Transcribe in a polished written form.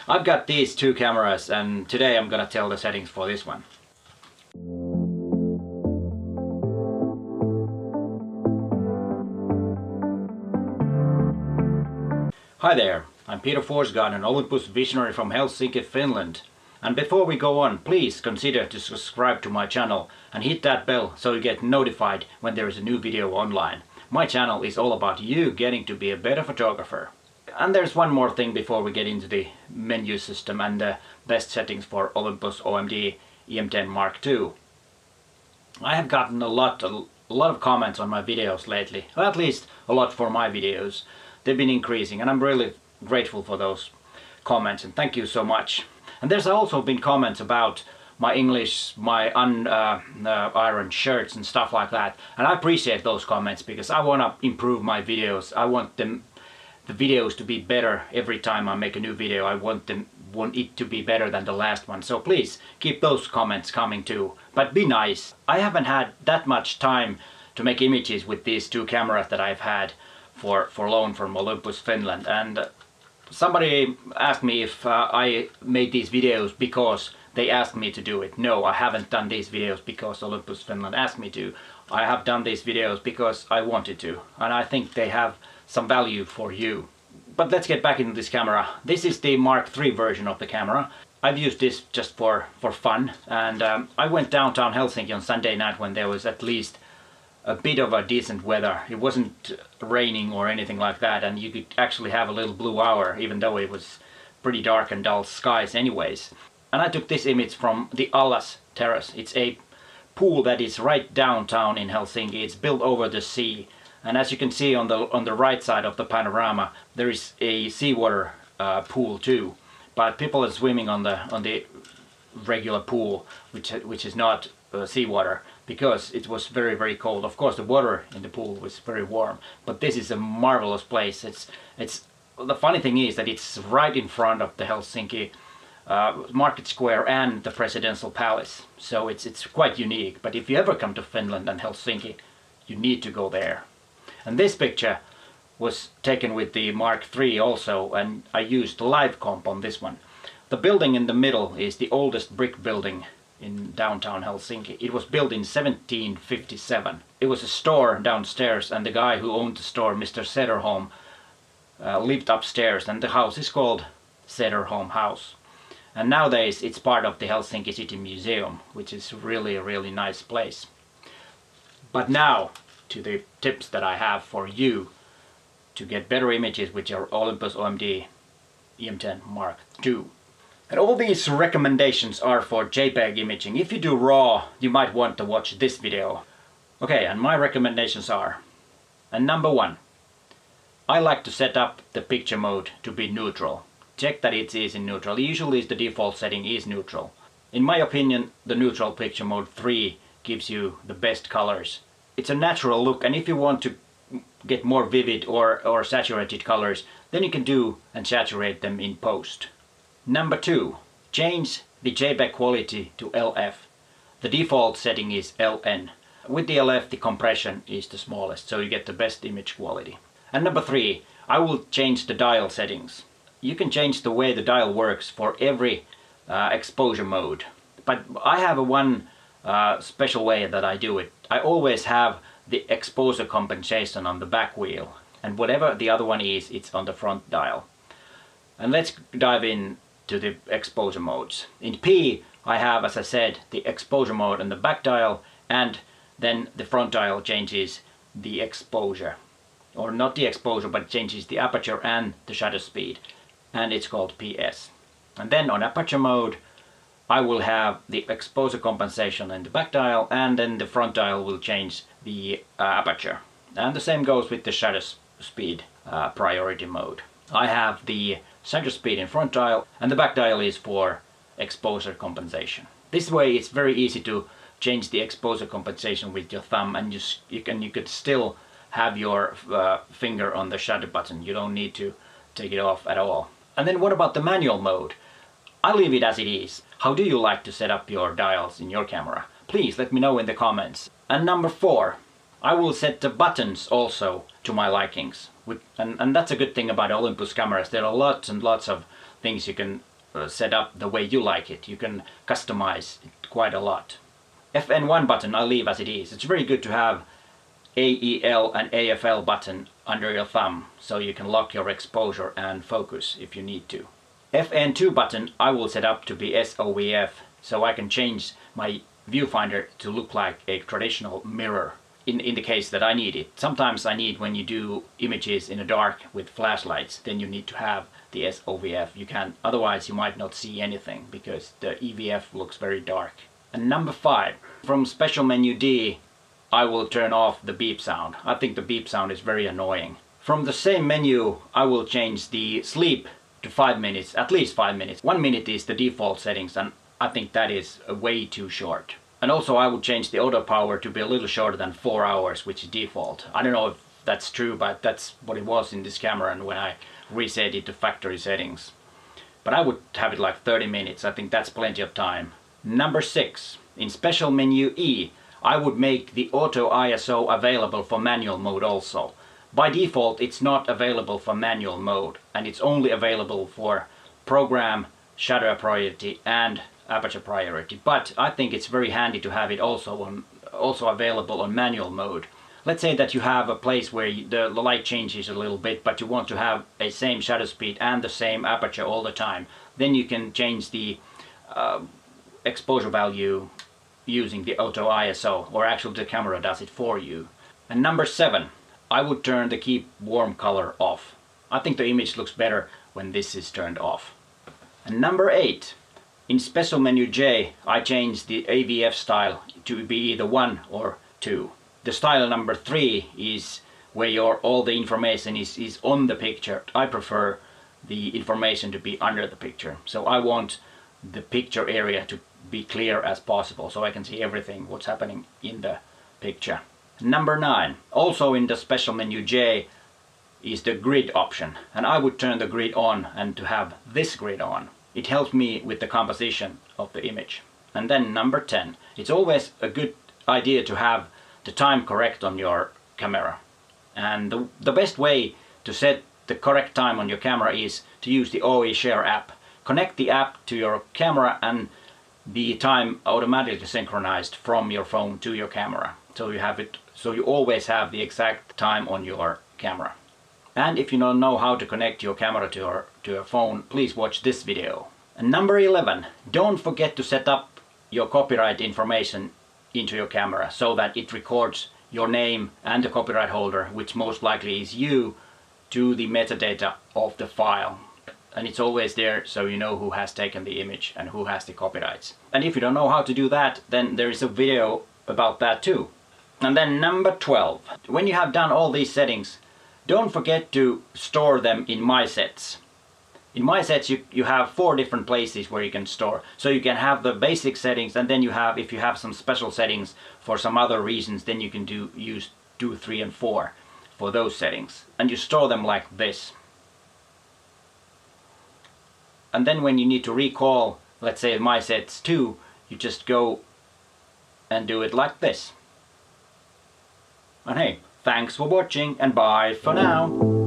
I've got these two cameras and today I'm gonna tell the settings for this one. Hi there, I'm Peter Forsgard, an Olympus visionary from Helsinki, Finland. And before we go on, please consider to subscribe to my channel and hit that bell so you get notified when there is a new video online. My channel is all about you getting to be a better photographer. And there's one more thing before we get into the menu system and the best settings for Olympus OMD E-M10 Mark II. I have gotten a lot of comments on my videos lately, or at least a lot for my videos. They've been increasing and I'm really grateful for those comments and thank you so much. And there's also been comments about my English, my ironed shirts and stuff like that. And I appreciate those comments because I want to improve my videos. I want the videos to be better every time I make a new video. I want it to be better than the last one. So please keep those comments coming too. But be nice. I haven't had that much time to make images with these two cameras that I've had for loan from Olympus Finland, and somebody asked me if I made these videos because they asked me to do it. No, I haven't done these videos because Olympus Finland asked me to. I have done these videos because I wanted to, and I think they have some value for you. But let's get back into this camera. This is the Mark III version of the camera. I've used this just for fun, and I went downtown Helsinki on Sunday night when there was at least a bit of a decent weather. It wasn't raining or anything like that, and you could actually have a little blue hour even though it was pretty dark and dull skies anyways. And I took this image from the Allas Terrace. It's a pool that is right downtown in Helsinki. It's built over the sea, and as you can see on the right side of the panorama there is a seawater pool too, but people are swimming on the regular pool which is not seawater, because it was very cold. Of course the water in the pool was very warm, but this is a marvelous place. It's the funny thing is that it's right in front of the Helsinki Market Square and the Presidential Palace, so it's quite unique. But if you ever come to Finland and Helsinki, you need to go there. And this picture was taken with the Mark III also, and I used live comp on this one. The building in the middle is the oldest brick building in downtown Helsinki. It was built in 1757. It was a store downstairs, and the guy who owned the store, Mr. Sederholm, lived upstairs, and the house is called Sederholm House. And nowadays it's part of the Helsinki City Museum, which is really a really nice place. But now to the tips that I have for you to get better images with your Olympus OMD E-M10 Mark II. And all these recommendations are for JPEG imaging. If you do RAW, you might want to watch this video. Okay, and my recommendations are, and number one, I like to set up the picture mode to be neutral. Check that it is in neutral. Usually the default setting is neutral. In my opinion, the neutral picture mode 3 gives you the best colors. It's a natural look, and if you want to get more vivid or saturated colors, then you can do and saturate them in post. Number 2. Change the JPEG quality to LF. The default setting is LN. With the LF the compression is the smallest, so you get the best image quality. And number 3. I will change the dial settings. You can change the way the dial works for every exposure mode. But I have one special way that I do it. I always have the exposure compensation on the back wheel, and whatever the other one is, it's on the front dial. And let's dive in to the exposure modes. In P I have, as I said, the exposure mode on the back dial, and then the front dial changes the exposure. Or not the exposure, but changes the aperture and the shutter speed. And it's called PS. And then on aperture mode I will have the exposure compensation in the back dial, and then the front dial will change the aperture. And the same goes with the shutter speed priority mode. I have the shutter speed in front dial, and the back dial is for exposure compensation. This way it's very easy to change the exposure compensation with your thumb, and you could still have your finger on the shutter button. You don't need to take it off at all. And then what about the manual mode? I leave it as it is. How do you like to set up your dials in your camera? Please let me know in the comments. And number 4, I will set the buttons also to my likings. And that's a good thing about Olympus cameras. There are lots and lots of things you can set up the way you like it. You can customize it quite a lot. FN1 button I leave as it is. It's very good to have AEL and AFL button under your thumb, so you can lock your exposure and focus if you need to. FN2 button I will set up to be SOVF, so I can change my viewfinder to look like a traditional mirror in the case that I need it. Sometimes I need, when you do images in the dark with flashlights, then you need to have the SOVF. You can, otherwise you might not see anything because the EVF looks very dark. And number 5, from special menu D, I will turn off the beep sound. I think the beep sound is very annoying. From the same menu, I will change the sleep to 5 minutes, at least 5 minutes. 1 minute is the default settings, and I think that is way too short. And also I would change the auto power to be a little shorter than 4 hours, which is default. I don't know if that's true, but that's what it was in this camera and when I reset it to factory settings. But I would have it like 30 minutes. I think that's plenty of time. Number 6, in special menu E, I would make the auto ISO available for manual mode also. By default it's not available for manual mode, and it's only available for program, shutter priority and aperture priority. But I think it's very handy to have it also available on manual mode. Let's say that you have a place where the light changes a little bit, but you want to have a same shutter speed and the same aperture all the time. Then you can change the exposure value using the auto ISO, or actually the camera does it for you. And number 7, I would turn the keep warm color off. I think the image looks better when this is turned off. And number 8, in special menu J, I changed the AVF style to be either 1 or 2. The style number 3 is where all the information is on the picture. I prefer the information to be under the picture. So I want the picture area to be clear as possible, so I can see everything what's happening in the picture. Number 9, also in the special menu J, is the grid option, and I would turn the grid on and to have this grid on. It helps me with the composition of the image. And then number 10, it's always a good idea to have the time correct on your camera. And the best way to set the correct time on your camera is to use the OE Share app. Connect the app to your camera and the time automatically synchronized from your phone to your camera. So you always have the exact time on your camera. And if you don't know how to connect your camera to your phone, please watch this video. And number 11, don't forget to set up your copyright information into your camera so that it records your name and the copyright holder, which most likely is you, to the metadata of the file. And it's always there, so you know who has taken the image and who has the copyrights. And if you don't know how to do that, then there is a video about that too. And then number 12, when you have done all these settings, don't forget to store them in My Sets. In My Sets you have 4 different places where you can store. So you can have the basic settings, and then if you have some special settings for some other reasons, then you can use 2, 3 and 4 for those settings. And you store them like this. And then when you need to recall, let's say My Sets 2, you just go and do it like this. And hey, thanks for watching and bye for now.